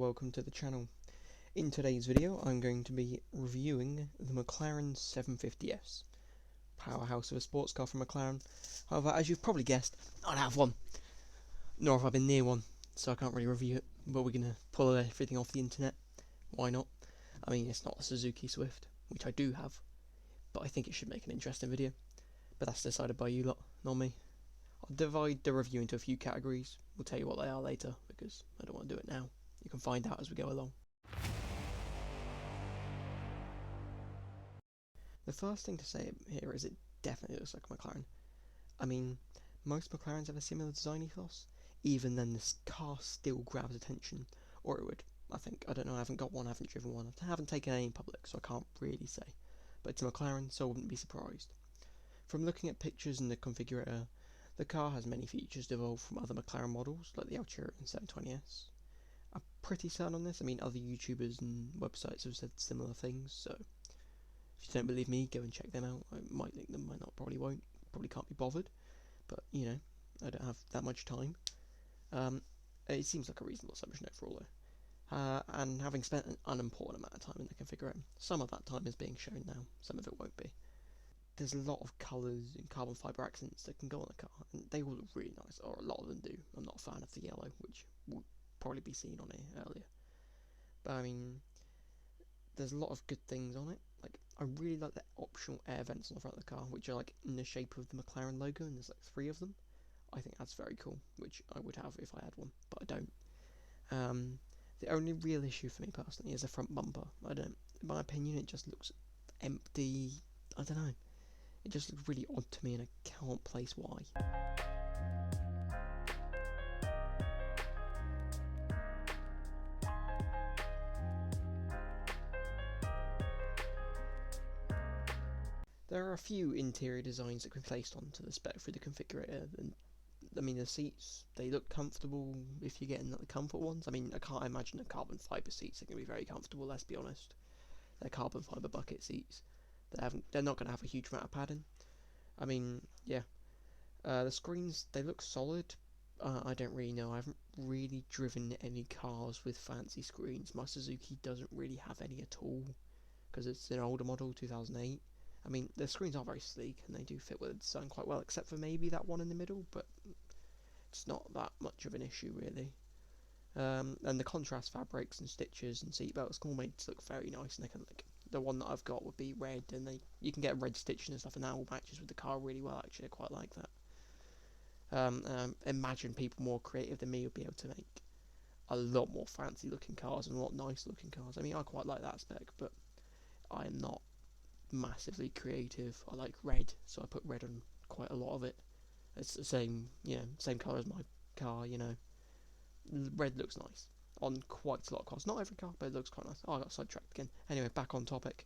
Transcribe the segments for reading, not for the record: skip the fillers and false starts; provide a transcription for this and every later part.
welcome to the channel. In today's video I'm going to be reviewing the McLaren 750S, powerhouse of a sports car from McLaren. However, as you've probably guessed, I don't have one, nor have I been near one, so I can't really review it, but we're going to pull everything off the internet. Why not? I mean, it's not a Suzuki Swift, which I do have, but I think it should make an interesting video. But that's decided by you lot, not me. I'll divide the review into a few categories. We'll tell you what they are later, because I don't want to do it now. You can find out as we go along. The first thing to say here is it definitely looks like a McLaren. I mean, most McLarens have a similar design ethos. Even then, this car still grabs attention, or it would, I think. I don't know, I haven't got one, I haven't driven one, I haven't taken any in public, so I can't really say. But it's a McLaren, so I wouldn't be surprised. From looking at pictures in the configurator, the car has many features devolved from other McLaren models, like the Altura and 720S. I'm pretty certain on this. I mean, other YouTubers and websites have said similar things, so if you don't believe me, go and check them out. I might link them, might not, probably won't, probably can't be bothered, but you know, I don't have that much time. It seems like a reasonable assumption overall though. And having spent an unimportant amount of time in the configurator, some of that time is being shown now, some of it won't be. There's a lot of colours and carbon fibre accents that can go on the car, and they all look really nice, or a lot of them do. I'm not a fan of the yellow, which will probably be seen on here earlier. But I mean, there's a lot of good things on it. Like, I really like the optional air vents on the front of the car, which are like in the shape of the McLaren logo, and there's like 3 of them. I think that's very cool, which I would have if I had one, but I don't. The only real issue for me personally is the front bumper. I don't, in my opinion, it just looks empty. I don't know. It just looks really odd to me, and I can't place why. There are a few interior designs that can be placed onto the spec through the configurator, and I mean the seats, they look comfortable if you're getting the comfort ones. I mean, I can't imagine the carbon fibre seats are going to be very comfortable, let's be honest. They're carbon fibre bucket seats. They're not going to have a huge amount of padding. I mean, yeah. The screens, they look solid. I don't really know. I haven't really driven any cars with fancy screens. My Suzuki doesn't really have any at all, because it's an older model, 2008. I mean, the screens are very sleek, and they do fit with the design quite well, except for maybe that one in the middle, but it's not that much of an issue, really. And the contrast fabrics and stitches and seatbelts all made to look very nice, and they can, like, the one that I've got would be red, and you can get red stitching and stuff, and that all matches with the car really well. Actually, I quite like that. Imagine people more creative than me would be able to make a lot more fancy looking cars and a lot nicer looking cars. I mean, I quite like that spec, but I am not massively creative. I like red, so I put red on quite a lot of it. It's the same, you know, same colour as my car, you know. Red looks nice on quite a lot of cars. Not every car, but it looks quite nice. Oh, I got sidetracked again. Anyway, back on topic.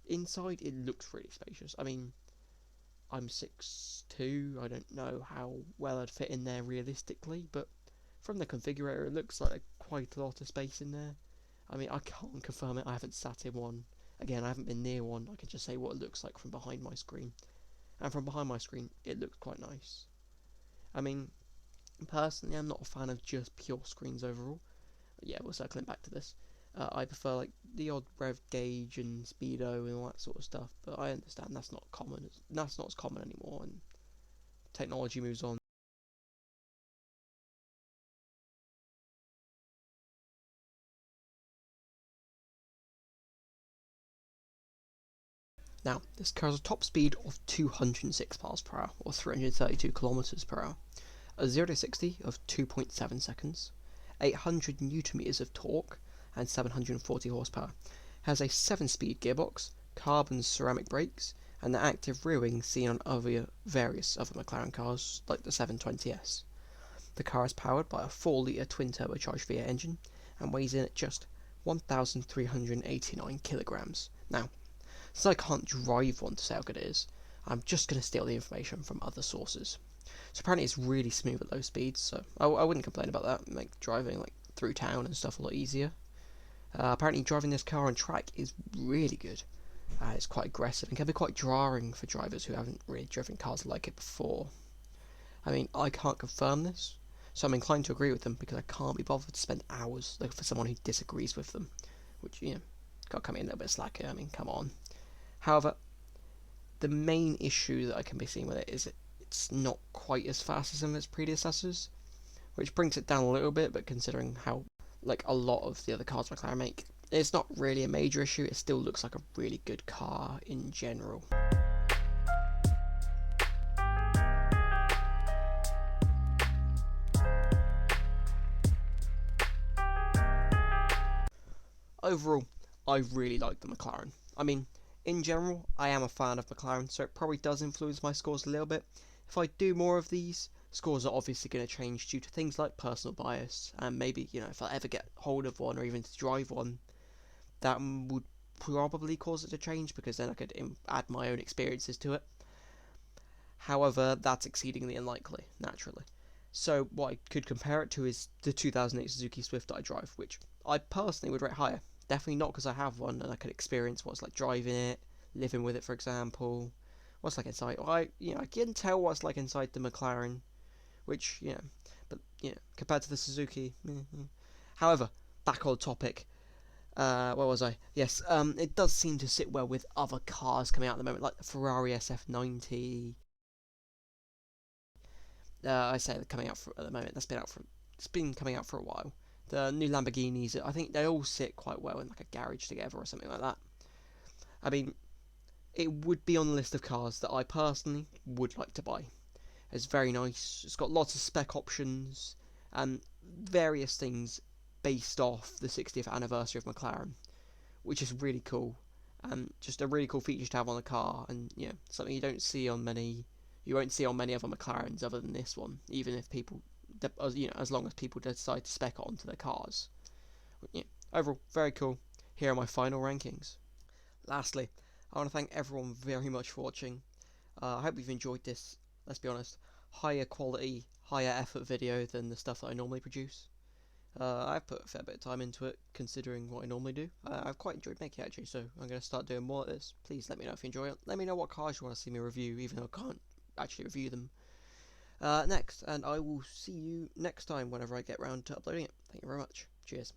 Inside, it looks really spacious. I mean, I'm 6'2". I don't know how well I'd fit in there realistically, but from the configurator, it looks like quite a lot of space in there. I mean, I can't confirm it. I haven't sat in one. Again, I haven't been near one. I can just say what it looks like from behind my screen. And from behind my screen, it looks quite nice. I mean, personally, I'm not a fan of just pure screens overall. Yeah, we're circling back to this. I prefer like the odd rev gauge and speedo and all that sort of stuff, but I understand that's not common. That's not as common anymore, and technology moves on. Now, this car has a top speed of 206 miles per hour, or 332 kilometers per hour, a 0 to 60 of 2.7 seconds, 800 newton meters of torque, and 740 horsepower. Has a 7-speed gearbox, carbon ceramic brakes, and the active rear wing seen on various other McLaren cars like the 720S. The car is powered by a 4-litre twin turbocharged V8 engine and weighs in at just 1,389 kilograms. Now, since I can't drive one to say how good it is, I'm just going to steal the information from other sources. So apparently it's really smooth at low speeds, so I wouldn't complain about that. Like driving like through town and stuff a lot easier. Apparently driving this car on track is really good. It's quite aggressive and can be quite jarring for drivers who haven't really driven cars like it before. I mean, I can't confirm this, So I'm inclined to agree with them because I can't be bothered to spend hours looking for someone who disagrees with them, which, got to come in a little bit slacker. I mean, come on. However, the main issue that I can be seeing with it is it's not quite as fast as some of its predecessors, which brings it down a little bit, but considering how, like, a lot of the other cars McLaren make, it's not really a major issue. It still looks like a really good car in general. Overall, I really like the McLaren. I mean, in general, I am a fan of McLaren, so it probably does influence my scores a little bit. If I do more of these, scores are obviously going to change due to things like personal bias, and maybe, if I ever get hold of one or even to drive one, that would probably cause it to change, because then I could add my own experiences to it. However, that's exceedingly unlikely, naturally. So what I could compare it to is the 2008 Suzuki Swift that I drive, which I personally would rate higher. Definitely not because I have one and I could experience what it's like driving it, living with it, for example. What's like inside? Well, I can tell what's like inside the McLaren, which, but compared to the Suzuki. However, back on topic. Where was I? Yes, it does seem to sit well with other cars coming out at the moment, like the Ferrari SF90. I say they're coming out at the moment. It's been coming out for a while. The new Lamborghinis, I think they all sit quite well in like a garage together or something like that. I mean, it would be on the list of cars that I personally would like to buy. It's very nice. It's got lots of spec options and various things based off the 60th anniversary of McLaren, which is really cool. Just a really cool feature to have on a car, and something you won't see on many other McLarens other than this one. Even if people, as long as people decide to spec it onto their cars. Overall, very cool. Here are my final rankings. Lastly, I want to thank everyone very much for watching. I hope you've enjoyed this, let's be honest, higher quality, higher effort video than the stuff that I normally produce. I've put a fair bit of time into it, considering what I normally do. I've quite enjoyed making it, actually, so I'm going to start doing more of this. Please let me know if you enjoy it. Let me know what cars you want to see me review, even though I can't actually review them next, and I will see you next time whenever I get round to uploading it. Thank you very much. Cheers.